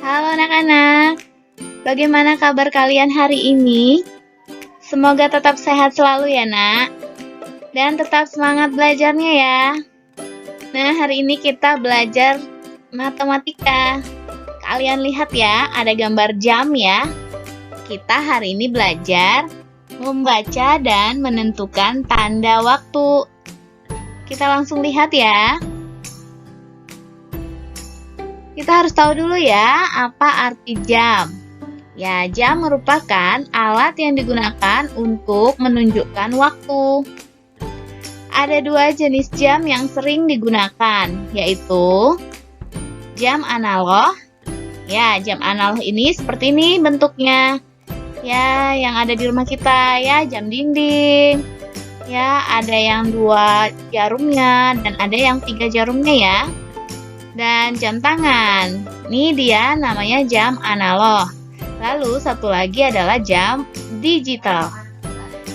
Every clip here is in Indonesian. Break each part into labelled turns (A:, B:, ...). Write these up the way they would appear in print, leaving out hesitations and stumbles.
A: Halo anak-anak, bagaimana kabar kalian hari ini? Semoga tetap sehat selalu ya nak, dan tetap semangat belajarnya ya. Nah, hari ini kita belajar matematika. Kalian lihat ya, ada gambar jam ya. Kita hari ini belajar membaca dan menentukan tanda waktu. Kita langsung lihat ya. Kita harus tahu dulu ya, apa arti jam. Ya, jam merupakan alat yang digunakan untuk menunjukkan waktu. Ada dua jenis jam yang sering digunakan, yaitu jam analog. Ya, jam analog ini seperti ini bentuknya. Ya, yang ada di rumah kita ya, jam dinding. Ya, ada yang 2 jarumnya dan ada yang 3 jarumnya ya. Dan jam tangan. Ini dia namanya jam analog. Lalu satu lagi adalah jam digital.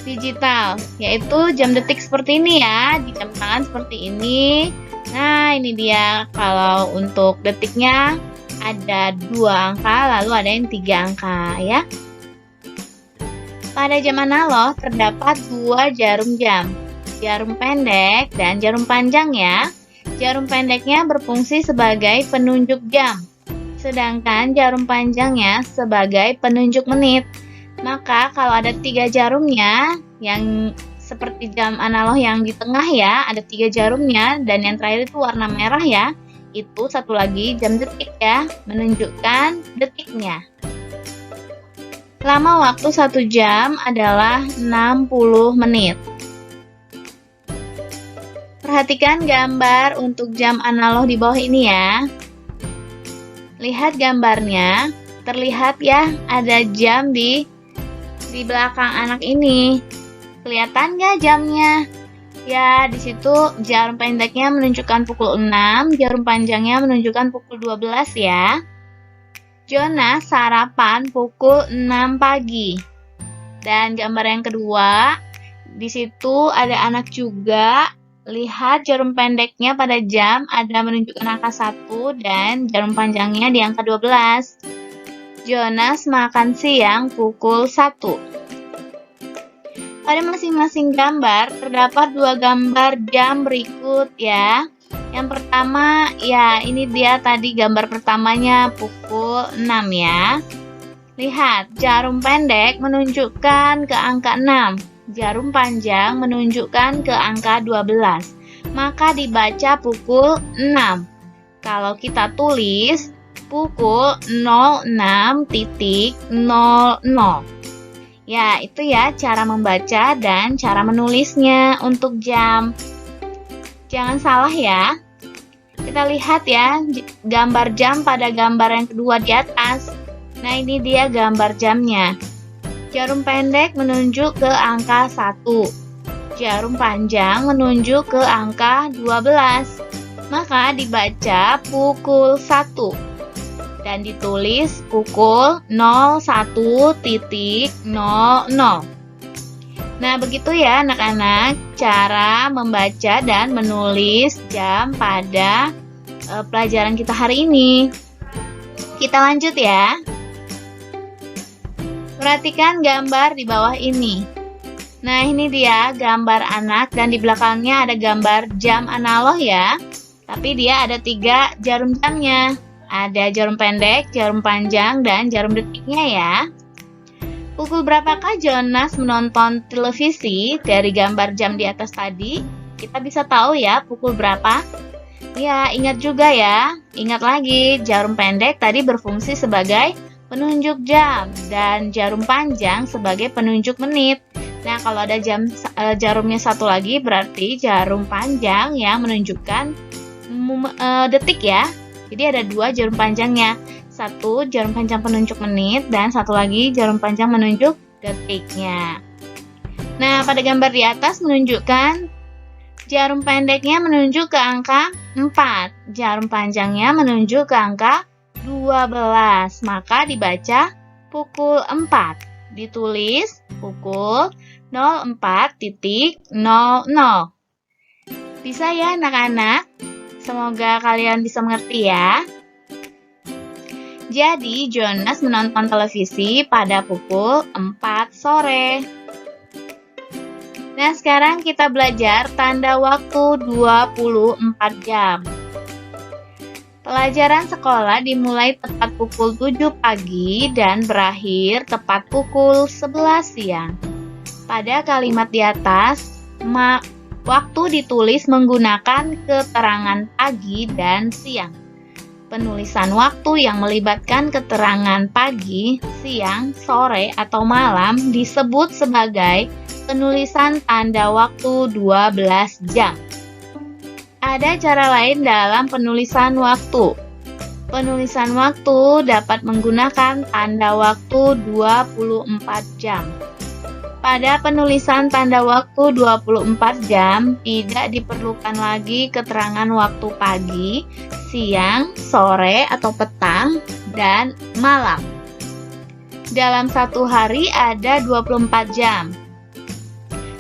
A: Digital, yaitu jam detik seperti ini ya, di jam tangan seperti ini. Nah, ini dia. Kalau untuk detiknya ada 2 angka, lalu ada yang 3 angka ya. Pada jam analog terdapat 2 jarum jam, jarum pendek dan jarum panjang ya. Jarum pendeknya berfungsi sebagai penunjuk jam, sedangkan jarum panjangnya sebagai penunjuk menit. Maka kalau ada 3 jarumnya, yang seperti jam analog yang di tengah ya, ada 3 jarumnya, dan yang terakhir itu warna merah ya, itu satu lagi jam detik ya, menunjukkan detiknya. Lama waktu 1 jam adalah 60 menit. Perhatikan gambar untuk jam analog di bawah ini ya. Lihat gambarnya, terlihat ya ada jam di belakang anak ini. Kelihatan nggak jamnya? Ya, di situ jarum pendeknya menunjukkan pukul 6, jarum panjangnya menunjukkan pukul 12 ya. Jonas sarapan pukul 6 pagi. Dan gambar yang kedua, di situ ada anak juga. Lihat jarum pendeknya pada jam ada menunjukkan angka 1 dan jarum panjangnya di angka 12. Jonas makan siang pukul 1. Pada masing-masing gambar terdapat 2 gambar jam berikut ya. Yang pertama ya ini dia tadi gambar pertamanya pukul 6 ya. Lihat jarum pendek menunjukkan ke angka 6. Jarum panjang menunjukkan ke angka 12, maka dibaca pukul 6. Kalau kita tulis pukul 06.00. Ya, itu ya cara membaca dan cara menulisnya untuk jam. Jangan salah ya. Kita lihat ya gambar jam pada gambar yang kedua di atas. Nah, ini dia gambar jamnya. Jarum pendek menunjuk ke angka 1. Jarum panjang menunjuk ke angka 12. Maka dibaca pukul 1. Dan ditulis pukul 01.00. Nah, begitu ya anak-anak cara membaca dan menulis jam pada pelajaran kita hari ini. Kita lanjut ya. Perhatikan gambar di bawah ini. Nah, ini dia gambar anak dan di belakangnya ada gambar jam analog ya. Tapi dia ada 3 jarum jamnya. Ada jarum pendek, jarum panjang, dan jarum detiknya ya. Pukul berapakah Jonas menonton televisi? Dari gambar jam di atas tadi, kita bisa tahu ya pukul berapa. Ya, ingat juga ya. Ingat lagi, jarum pendek tadi berfungsi sebagai penunjuk jam dan jarum panjang sebagai penunjuk menit. Nah, kalau ada jarumnya satu lagi berarti jarum panjang yang menunjukkan detik ya. Jadi ada 2 jarum panjangnya. Satu jarum panjang penunjuk menit dan satu lagi jarum panjang menunjuk detiknya. Nah, pada gambar di atas menunjukkan jarum pendeknya menunjuk ke angka 4. Jarum panjangnya menunjuk ke angka 12, maka dibaca pukul 4. Ditulis pukul 04.00. Bisa ya anak-anak? Semoga kalian bisa mengerti ya. Jadi, Jonas menonton televisi pada pukul 4 sore. Nah, sekarang kita belajar tanda waktu 24 jam. Pelajaran sekolah dimulai tepat pukul 7 pagi dan berakhir tepat pukul 11 siang. Pada kalimat di atas, waktu ditulis menggunakan keterangan pagi dan siang. Penulisan waktu yang melibatkan keterangan pagi, siang, sore, atau malam disebut sebagai penulisan tanda waktu 12 jam. Ada cara lain dalam penulisan waktu. Penulisan waktu dapat menggunakan tanda waktu 24 jam. Pada penulisan tanda waktu 24 jam, tidak diperlukan lagi keterangan waktu pagi, siang, sore, atau petang, dan malam. Dalam satu hari ada 24 jam.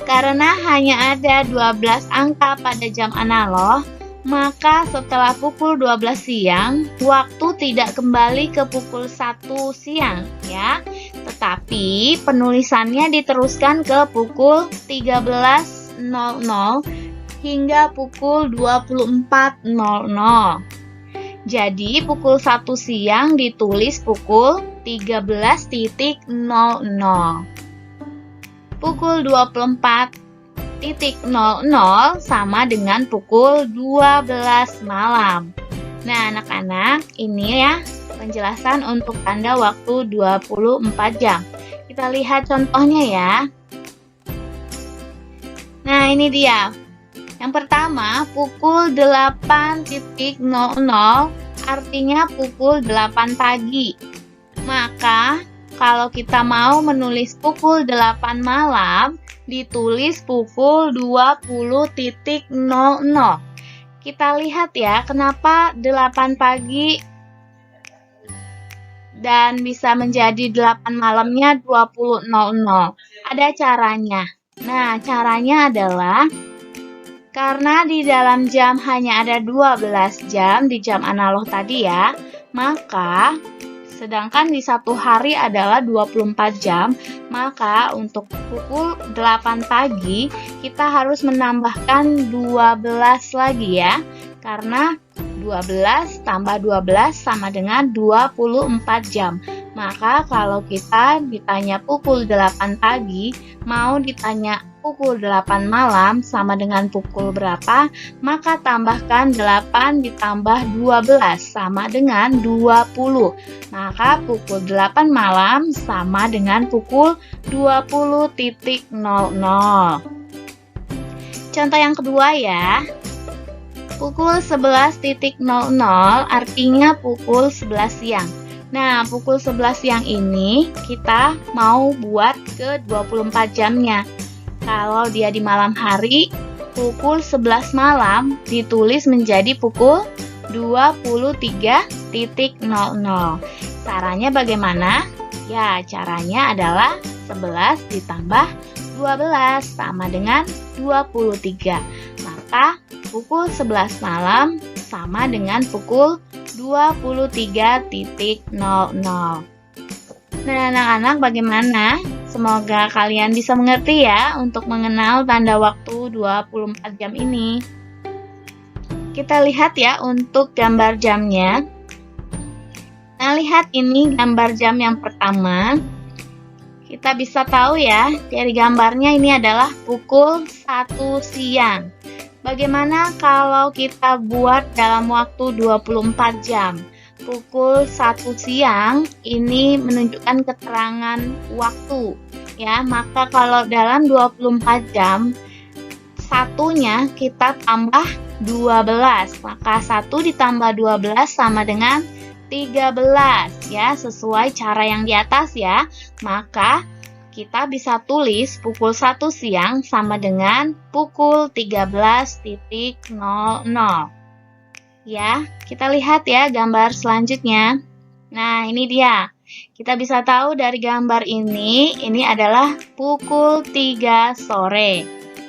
A: Karena hanya ada 12 angka pada jam analog, maka setelah pukul 12 siang, waktu tidak kembali ke pukul 1 siang, ya. Tetapi penulisannya diteruskan ke pukul 13.00 hingga pukul 24.00. Jadi pukul 1 siang ditulis pukul 13.00. Pukul 24.00 sama dengan pukul 12 malam. Nah, anak-anak, ini ya penjelasan untuk tanda waktu 24 jam. Kita lihat contohnya ya. Nah, ini dia. Yang pertama, pukul 8.00 artinya pukul 8 pagi. Maka, kalau kita mau menulis pukul 8 malam, ditulis pukul 20.00. Kita lihat ya, kenapa 8 pagi dan bisa menjadi 8 malamnya 20.00. Ada caranya. Nah, caranya adalah karena di dalam jam hanya ada 12 jam di jam analog tadi ya, maka sedangkan di satu hari adalah 24 jam, maka untuk pukul 8 pagi kita harus menambahkan 12 lagi ya. Karena 12 tambah 12 sama dengan 24 jam. Maka kalau kita ditanya pukul 8 pagi, mau ditanya pukul 8 malam sama dengan pukul berapa, maka tambahkan 8 ditambah 12 sama dengan 20. Maka pukul 8 malam sama dengan pukul 20.00. Contoh yang kedua ya. Pukul 11.00 artinya pukul 11 siang. Nah, pukul 11 siang ini kita mau buat ke 24 jamnya. Kalau dia di malam hari, pukul 11 malam ditulis menjadi pukul 23.00. Caranya bagaimana? Ya, caranya adalah 11 ditambah 12 sama dengan 23. Maka pukul 11 malam sama dengan pukul 23.00. Nah, anak-anak bagaimana? Semoga kalian bisa mengerti ya untuk mengenal tanda waktu 24 jam ini. Kita lihat ya untuk gambar jamnya. Nah, lihat ini gambar jam yang pertama. Kita bisa tahu ya, dari gambarnya ini adalah pukul 1 siang. Bagaimana kalau kita buat dalam waktu 24 jam? Pukul 1 siang ini menunjukkan keterangan waktu. Ya, maka kalau dalam 24 jam, satunya kita tambah 12. Maka 1 ditambah 12 sama dengan 13 ya, sesuai cara yang di atas ya. Maka kita bisa tulis pukul 1 siang sama dengan pukul 13.00. Ya, kita lihat ya gambar selanjutnya. Nah, ini dia. Kita bisa tahu dari gambar ini adalah pukul 3 sore.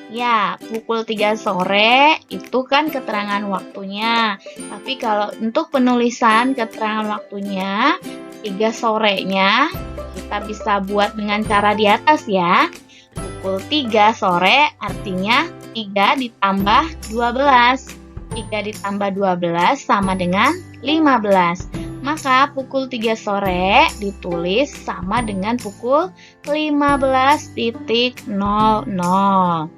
A: Ya, pukul 3 sore itu kan keterangan waktunya. Tapi kalau untuk penulisan keterangan waktunya 3 sorenya, kita bisa buat dengan cara di atas ya. Pukul 3 sore artinya 3 ditambah 12. 3 ditambah 12 sama dengan 15. Maka pukul 3 sore ditulis sama dengan pukul 15.00.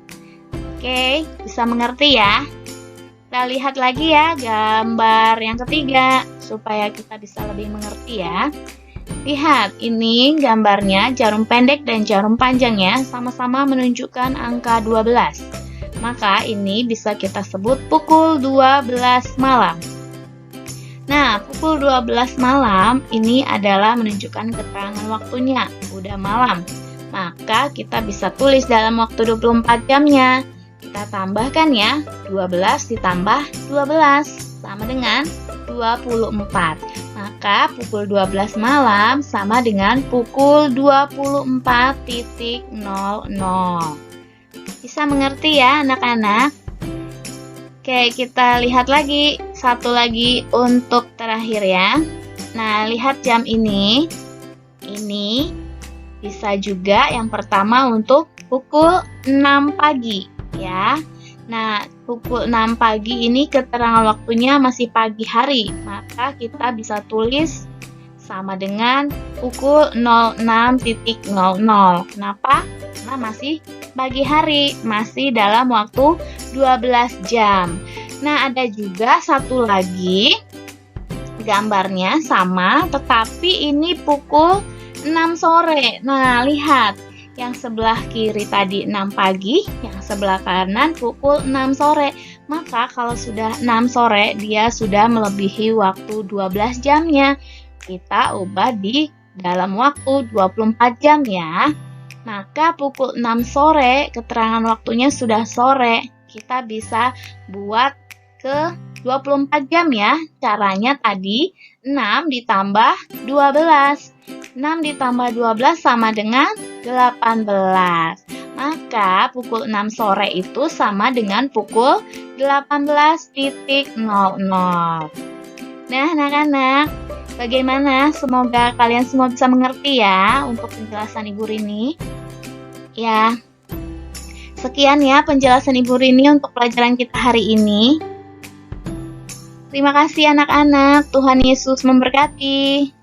A: Oke, bisa mengerti ya? Kita lihat lagi ya gambar yang ketiga supaya kita bisa lebih mengerti ya. Lihat, ini gambarnya jarum pendek dan jarum panjangnya sama-sama menunjukkan angka 12. Maka ini bisa kita sebut pukul 12 malam. Nah, pukul 12 malam ini adalah menunjukkan keterangan waktunya, udah malam. Maka kita bisa tulis dalam waktu 24 jamnya. Kita tambahkan ya, 12 ditambah 12 sama dengan 24. Maka pukul 12 malam sama dengan pukul 24.00. Bisa mengerti ya anak-anak? Oke, kita lihat lagi. Satu lagi untuk terakhir ya. Nah, lihat jam ini. Ini bisa juga yang pertama untuk pukul 6 pagi. Ya. Nah, pukul 6 pagi ini keterangan waktunya masih pagi hari, maka kita bisa tulis sama dengan pukul 06.00. Kenapa? Karena masih pagi hari, masih dalam waktu 12 jam. Nah, ada juga satu lagi gambarnya sama, tetapi ini pukul 6 sore. Nah, lihat. Yang sebelah kiri tadi 6 pagi, yang sebelah kanan pukul 6 sore. Maka kalau sudah 6 sore, dia sudah melebihi waktu 12 jamnya. Kita ubah di dalam waktu 24 jam ya. Maka pukul 6 sore, keterangan waktunya sudah sore. Kita bisa buat ke 24 jam ya. Caranya tadi 6 ditambah 12. 6 ditambah 12 sama dengan 18. Maka pukul 6 sore itu sama dengan pukul 18.00. Nah, anak-anak, bagaimana? Semoga kalian semua bisa mengerti ya untuk penjelasan Ibu Rini. Ya, sekian ya penjelasan Ibu Rini untuk pelajaran kita hari ini. Terima kasih anak-anak, Tuhan Yesus memberkati.